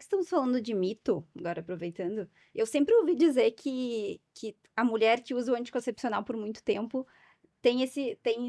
que estamos falando de mito, agora aproveitando, eu sempre ouvi dizer que a mulher que usa o anticoncepcional por muito tempo tem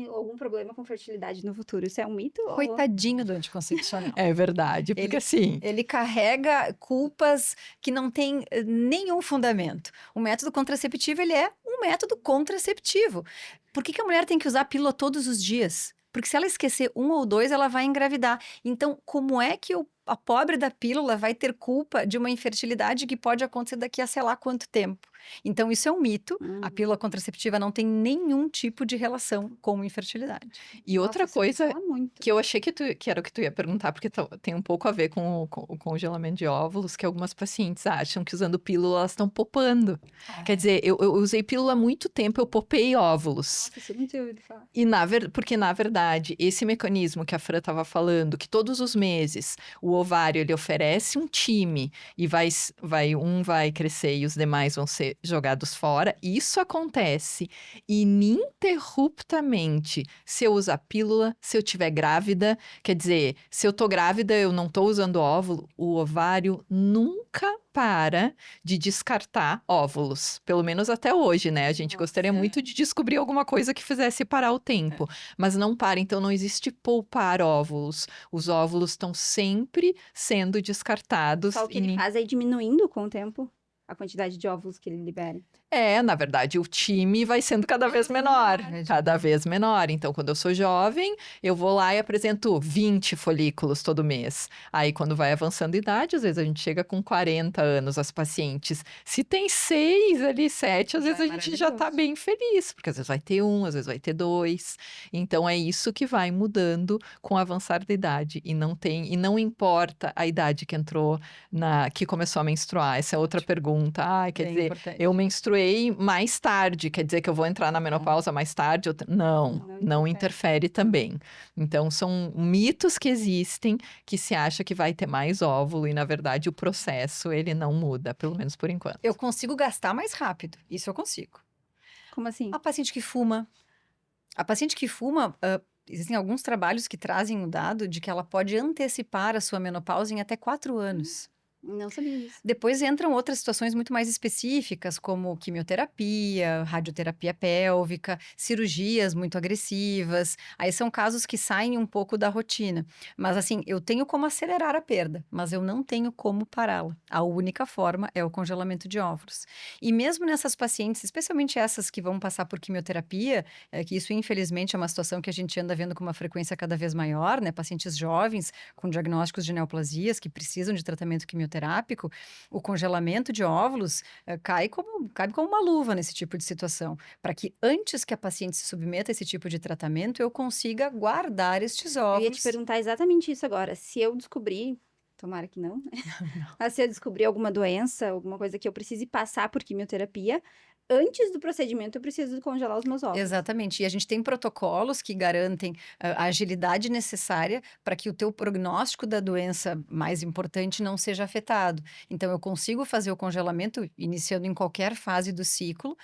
algum problema com fertilidade no futuro. Isso é um mito? Ou... Coitadinho do anticoncepcional. É verdade, porque assim, Ele carrega culpas que não têm nenhum fundamento. O método contraceptivo, ele é um método contraceptivo. Por que a mulher tem que usar a pílula todos os dias? Porque se ela esquecer um ou dois, ela vai engravidar. Então, como é que a pobre da pílula vai ter culpa de uma infertilidade que pode acontecer daqui a sei lá quanto tempo? Então, isso é um mito. A pílula contraceptiva não tem nenhum tipo de relação com infertilidade. e outra Nossa, isso coisa fala muito. que eu achei que era o que tu ia perguntar, porque tem um pouco a ver com o congelamento de óvulos, que algumas pacientes acham que usando pílula elas estão popando. Quer dizer, eu usei pílula há muito tempo, eu popei óvulos. Nossa, isso eu não tinha ouvido falar. E porque, na verdade, esse mecanismo que a Fran estava falando, que todos os meses o ovário ele oferece um time e um vai crescer e os demais vão ser jogados fora, isso acontece ininterruptamente se eu usar pílula, se eu tiver grávida. Quer dizer, se eu tô grávida, eu não tô usando óvulo, o ovário nunca para de descartar óvulos. Pelo menos até hoje, né? A gente gostaria muito de descobrir alguma coisa que fizesse parar o tempo. Mas não para, então não existe poupar óvulos. Os óvulos estão sempre sendo descartados. Só o que ele faz é ir diminuindo com o tempo a quantidade de óvulos que ele libera. Na verdade, o time vai sendo cada vez menor, cada vez menor. Então, quando eu sou jovem, eu vou lá e apresento 20 folículos todo mês. Aí, quando vai avançando a idade, às vezes a gente chega com 40 anos, as pacientes. Se tem 6 ali, 7, às vezes a gente já tá bem feliz, porque às vezes vai ter 1, às vezes vai ter 2. Então, é isso que vai mudando com o avançar da idade. E não importa a idade que entrou, que começou a menstruar. Essa é outra pergunta. Quer dizer, importante. eu menstruei mais tarde, quer dizer que eu vou entrar na menopausa mais tarde? Não interfere também. Então, são mitos que existem que se acha que vai ter mais óvulo e, na verdade, o processo, ele não muda, pelo menos por enquanto. Eu consigo gastar mais rápido, isso eu consigo. Como assim? A paciente que fuma, existem alguns trabalhos que trazem o dado de que ela pode antecipar a sua menopausa em até 4 anos. Não sabia disso. Depois entram outras situações muito mais específicas, como quimioterapia, radioterapia pélvica, cirurgias muito agressivas. Aí são casos que saem um pouco da rotina. Mas assim, eu tenho como acelerar a perda, mas eu não tenho como pará-la. A única forma é o congelamento de óvulos. E mesmo nessas pacientes, especialmente essas que vão passar por quimioterapia, que isso infelizmente é uma situação que a gente anda vendo com uma frequência cada vez maior, né? Pacientes jovens com diagnósticos de neoplasias que precisam de tratamento quimioterápico, o congelamento de óvulos cabe como uma luva nesse tipo de situação, para que antes que a paciente se submeta a esse tipo de tratamento, eu consiga guardar estes óvulos. Eu ia te perguntar exatamente isso agora. Se eu descobrir, tomara que não, né? Mas se eu descobrir alguma doença, alguma coisa que eu precise passar por quimioterapia, antes do procedimento eu preciso congelar os meus óvulos. Exatamente. E a gente tem protocolos que garantem a agilidade necessária para que o teu prognóstico da doença mais importante não seja afetado. Então, eu consigo fazer o congelamento iniciando em qualquer fase do ciclo,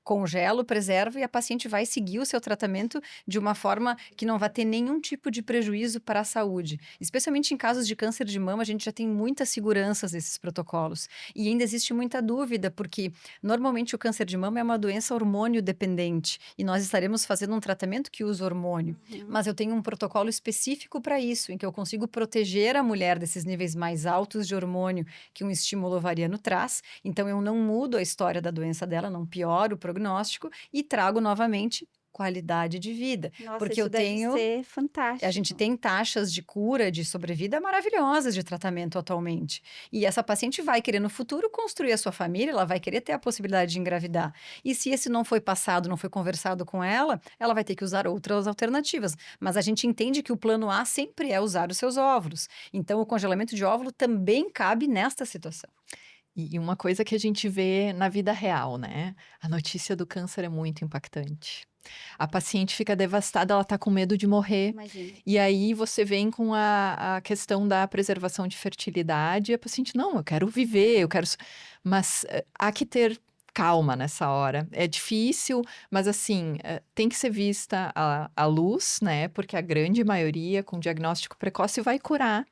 congelo, preservo e a paciente vai seguir o seu tratamento de uma forma que não vai ter nenhum tipo de prejuízo para a saúde. Especialmente em casos de câncer de mama, a gente já tem muitas seguranças desses protocolos. E ainda existe muita dúvida, porque normalmente o câncer de mama é uma doença hormônio dependente e nós estaremos fazendo um tratamento que usa hormônio. Mas eu tenho um protocolo específico para isso, em que eu consigo proteger a mulher desses níveis mais altos de hormônio que um estímulo ovariano traz. Então, eu não mudo a história da doença dela, não pioro o prognóstico e trago novamente qualidade de vida. Nossa, porque isso eu deve tenho. ser fantástico. A gente tem taxas de cura, de sobrevida maravilhosas de tratamento atualmente. E essa paciente vai querer no futuro construir a sua família, ela vai querer ter a possibilidade de engravidar. E se esse não foi passado, não foi conversado com ela, ela vai ter que usar outras alternativas. Mas a gente entende que o plano A sempre é usar os seus óvulos. Então, o congelamento de óvulo também cabe nesta situação. E uma coisa que a gente vê na vida real, né? A notícia do câncer é muito impactante. A paciente fica devastada, ela tá com medo de morrer. Imagina. E aí você vem com a questão da preservação de fertilidade, e a paciente, não, eu quero viver, eu quero. Mas há que ter calma nessa hora. É difícil, mas assim, tem que ser vista a luz, né? Porque a grande maioria com diagnóstico precoce vai curar.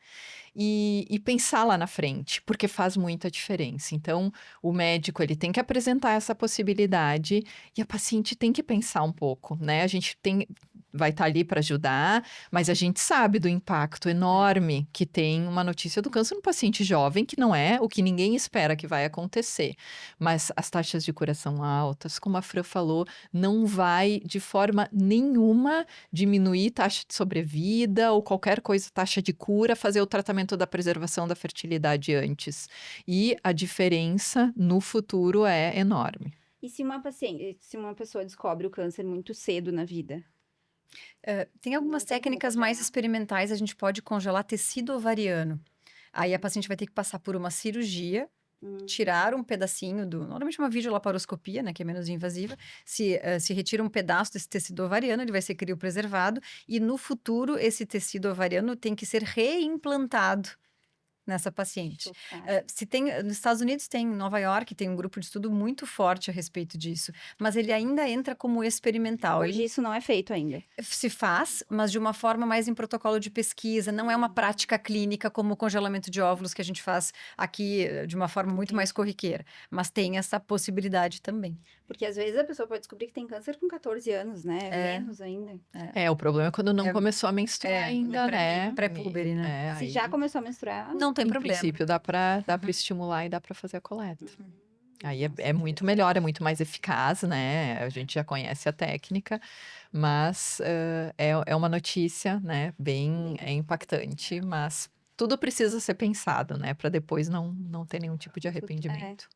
e pensar lá na frente, porque faz muita diferença. Então, o médico, ele tem que apresentar essa possibilidade e a paciente tem que pensar um pouco, né? A gente vai estar ali para ajudar, mas a gente sabe do impacto enorme que tem uma notícia do câncer no paciente jovem, que não é o que ninguém espera que vai acontecer. Mas as taxas de cura são altas, como a Fran falou, não vai de forma nenhuma diminuir taxa de sobrevida ou qualquer coisa, taxa de cura, fazer o tratamento da preservação da fertilidade antes. E a diferença no futuro é enorme. E se uma pessoa descobre o câncer muito cedo na vida? Tem algumas Não tem como técnicas mais congelar? experimentais, a gente pode congelar tecido ovariano. Aí a paciente vai ter que passar por uma cirurgia, tirar um pedacinho normalmente uma videolaparoscopia, né, que é menos invasiva, se retira um pedaço desse tecido ovariano, ele vai ser criopreservado, e no futuro esse tecido ovariano tem que ser reimplantado nessa paciente. Chocada. Nos Estados Unidos tem, em Nova York, tem um grupo de estudo muito forte a respeito disso, mas ele ainda entra como experimental. Hoje isso não é feito ainda. Se faz, mas de uma forma mais em protocolo de pesquisa, não é uma prática clínica como o congelamento de óvulos que a gente faz aqui de uma forma muito mais corriqueira, mas tem essa possibilidade também. Porque às vezes a pessoa pode descobrir que tem câncer com 14 anos, né? Menos ainda. O problema é quando não começou a menstruar ainda, né? Pré-púbere, né? Se aí, já começou a menstruar, Não tem em problema. princípio, dá para estimular e dá para fazer a coleta. Aí é muito melhor, é muito mais eficaz, né? A gente já conhece a técnica, mas é uma notícia, né? Bem impactante, mas tudo precisa ser pensado, né? Para depois não ter nenhum tipo de arrependimento.